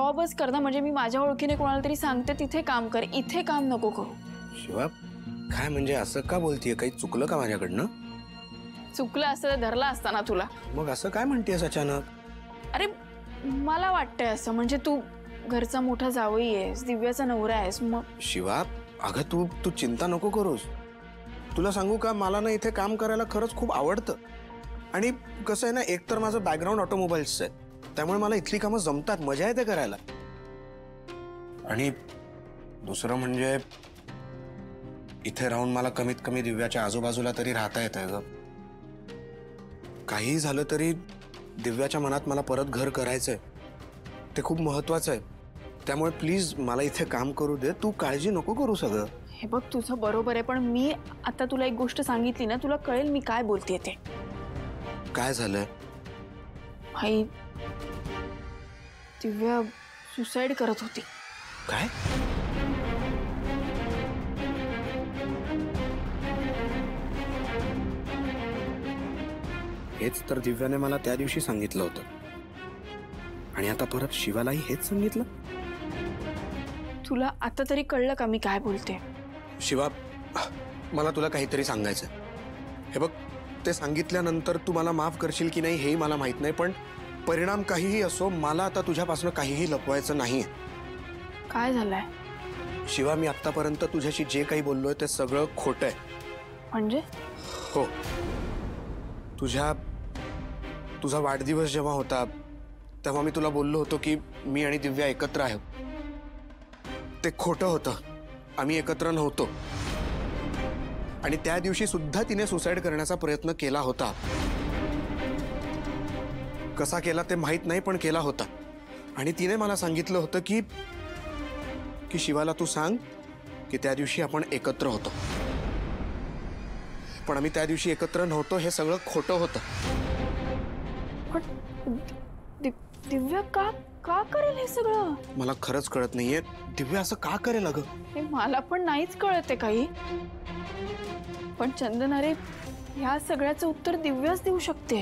जॉबच कर ना, म्हणजे मी माझ्या ओळखीने कोणाला तरी सांगते तिथे काम कर, इथे काम नको करू. शिवा काय म्हणजे असं का बोलतीये? काही चुकलं का माझ्याकडनं? चुकलं असतं तर धरला असता ना तुला. मग असं काय म्हणतेस अचानक? अरे मला वाटतंय असं, म्हणजे तू घरचा मोठा जावई आहेस, दिव्याचा नवरा आहेस. मग शिवा अगं तू चिंता नको करूस. तुला सांगू का, मला ना इथे काम करायला खरंच खूप आवडतं. आणि कसं आहे ना, एक तर माझं बॅकग्राऊंड ऑटोमोबाईल्सचं आहे, त्यामुळे मला इथली कामं जमतात, मजा येते करायला. आणि दुसरं म्हणजे इथे राहून मला कमीत कमी दिव्याच्या आजूबाजूला तरी राहता येतंय ग. काहीही झालं तरी दिव्याच्या मनात मला परत घर करायचंय, ते खूप महत्वाचं आहे. त्यामुळे प्लीज मला इथे काम करू दे, तू काळजी नको करू. सगळं हे बघ तुझं बरोबर आहे, पण मी आता तुला एक गोष्ट सांगितली ना, तुला कळेल मी काय बोलतेय ते. काय झालंय? भाई दिव्या सुसाईड करत होती. काय? हेच तर दिव्याने मला त्या दिवशी सांगितलं होतं, आणि आता परत शिवालाही हेच सांगितलं. तुला आता तरी कळलं का मी काय बोलते? शिवा मला तुला काहीतरी सांगायचं. हे बघ, ते सांगितल्यानंतर तू मला माफ करशील की नाही हेही मला माहित नाही, पण परिणाम काहीही असो, मला आता तुझ्यापासून काहीही लपवायचं नाहीये. काय झालंय? शिवा मी आतापर्यंत तुझ्याशी जे काही बोललोय ते सगळं खोटं आहे. म्हणजे? हो, तुझा वाढदिवस जेव्हा होता तेव्हा मी तुला बोललो होतो की मी आणि दिव्या एकत्र आहोत. ते खोटं होतं. आम्ही एकत्र नव्हतो. आणि त्या दिवशी सुद्धा तिने सुसाईड करण्याचा प्रयत्न केला होता. कसा केला ते माहित नाही, पण केला होता. आणि तिने मला सांगितलं होतं की शिवाला तू सांग की त्या दिवशी आपण एकत्र होतो. पण आम्ही त्या दिवशी एकत्र नव्हतो, हे सगळं खोटं होतं. दिव्या का करेल हे सगळं? मला खरंच कळत नाहीये दिव्या असं का करेल. अगं हे मला पण नाहीच कळत आहे काही. पण चंदन, अरे ह्या सगळ्याचं उत्तर दिव्याच देऊ शकते.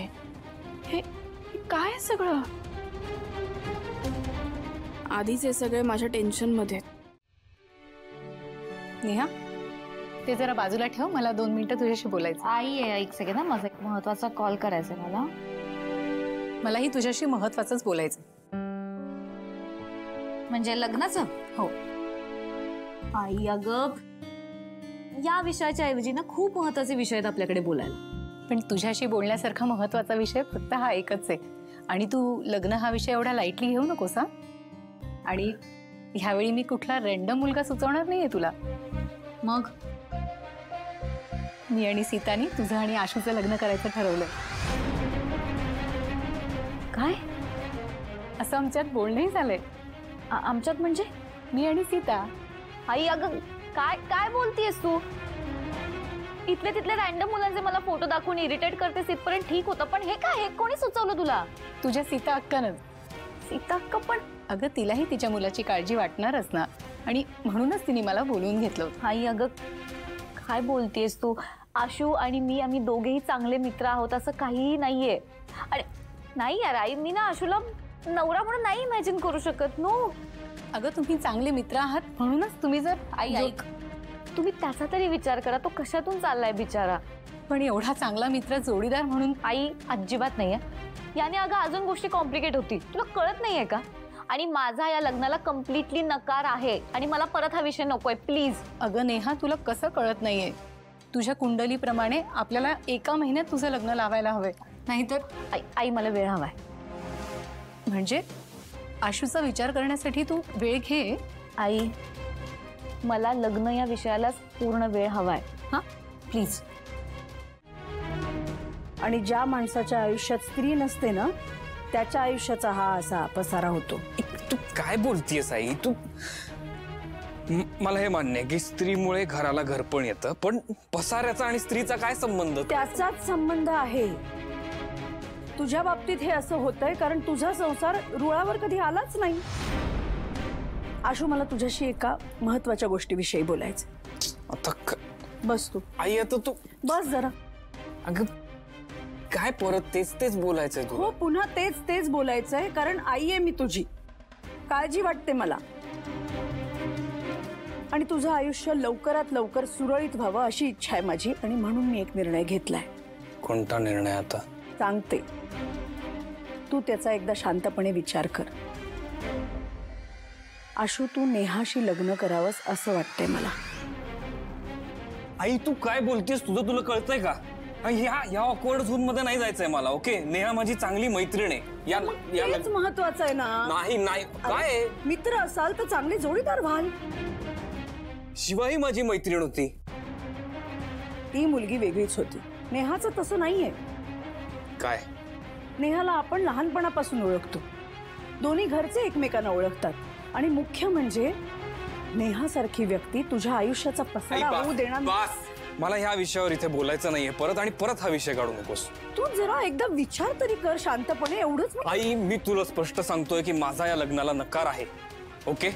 हे काय सगळं? आधीच हे सगळे माझ्या टेन्शन मध्ये. नेहा, ते जरा बाजूला ठेव, मला 2 मिनिटं तुझ्याशी बोलायचं. आई आहे, एक सेकंड, माझा एक महत्त्वाचा कॉल करायचा मला. मलाही तुझ्याशी महत्त्वाचंच बोलायचं. म्हणजे लग्नाचं? हो. आई अगं, या विषयाच्या ऐवजी ना खूप महत्त्वाचे विषय आहेत आपल्याकडे बोलायला. पण तुझ्याशी बोलण्यासारखा महत्त्वाचा विषय फक्त हा एकच आहे. आणि तू लग्न हा विषय एवढा लाईटली घेऊ नकोस हा. आणि ह्यावेळी मी कुठला रँडम मुलगा सुचवणार नाहीये तुला. मग मी आणि सीतानी तुझं आणि आशूचं लग्न करायचं ठरवलंय. काय? असं आमच्यात बोलणंही झालंय. आमच्यात म्हणजे? मी आणि सीता. आई अगं, काय काय बोलतेस तू? इथले तिथले रॅन्डम मुलांचे मला फोटो दाखवून इरिटेट करतेस इथपर्यंत ठीक होतं, पण हे काय? हे कोणी सुचवलं तुला? तुझ्या सीता अक्कानं. सीता अक्का पण? अगं तिलाही तिच्या मुलाची काळजी वाटणारच ना, आणि म्हणूनच तिने मला बोलवून घेतलं होतं. आई अगं, काय बोलतेस तू? आशू आणि मी आम्ही दोघेही चांगले मित्र आहोत, असं काहीही नाहीये. अरे नाही यार आई, मी ना आशूला नवरा म्हणून नाही इमॅजिन करू शकत. नो अगं तुम्ही चांगले मित्र आहात म्हणूनच तुम्ही जर आई ऐक, तुम्ही त्याचा तरी विचार करा, तो कशातून चाललाय बिचारा. पण एवढा चांगला मित्र जोडीदार म्हणून आई अजिबात नाहीये. याने अगं अजून गोष्टी कॉम्प्लिकेट होती, तुला कळत नाहीये का? आणि माझा या लग्नाला कम्प्लिटली नकार आहे आणि मला परत हा विषय नकोय प्लीज. अगं नेहा, तुला कसं कळत नाहीये? तुझ्या कुंडलीप्रमाणे आपल्याला एका महिन्यात तुझं लग्न लावायला हवंय, नाहीतर आई मला वेळ हवाय. म्हणजे आशूचा विचार करण्यासाठी तू वेळ घे. आई मला लग्न या विषयाला पूर्ण वेळ हवाय. हा प्लीज. आणि ज्या माणसाच्या आयुष्यात स्त्री नसते ना, त्याच्या आयुष्याचा हा असा पसारा होतो. तू काय बोलतीयस आई? तू मला हे मान्य आहे की स्त्रीमुळे घराला घरपण येतं, पण पसाऱ्याचा आणि स्त्रीचा काय संबंध? त्याचाच संबंध आहे. तुझ्या बाबतीत हे असं होतंय कारण तुझा संसार रुळावर कधी आलाच नाही. आशू, मला तुझ्याशी एका महत्वाच्या गोष्टीविषयी बोलायचं. आता बस तू. आई आता तू बस जरा. अगं काय परत तेच तेच बोलायचंय तुला? हो, पुन्हा तेच तेच बोलायचंय, कारण आई आहे मी तुझी. काळजी वाटते मला. आणि तुझं आयुष्य लवकरात लवकर सुरळीत व्हावं अशी इच्छा आहे माझी, आणि म्हणून मी एक निर्णय घेतलाय. कोणता निर्णय आता? सांगते, तू त्याचा एकदा शांतपणे विचार कर. आशू, तू नेहाशी लग्न करावंस असं वाटतंय मला. आई तू काय बोलतेस? तुला कळतंय का? ह्या ऑकवर्ड झोन मध्ये नाही जायचंय मला. ओके, नेहा माझी चांगली मैत्रीण आहे. तेच महत्वाचं आहे ना. नाही काय आहे? मित्र असाल तर चांगले जोडीदार व्हाल. शिवाही माझी मैत्रीण होती. ती मुलगी वेगळीच होती. नेहाचं तसं नाहीये. काय? नेहाला आपण लहानपणापासून ओळखतो. दोन्ही घरचे एकमेकांना ओळखतात. आणि मुख्य म्हणजे नेहासारखी व्यक्ती तुझ्या आयुष्याचा पसारा होऊ देणार नाही. मला ह्या विषयावर इथे बोलायचं नाहीये परत, आणि परत हा विषय काढू नकोस. तू जरा एकदा विचार तरी कर शांतपणे. एवढंच. आई मी तुला स्पष्ट सांगतोय की माझा या लग्नाला नकार आहे. ओके,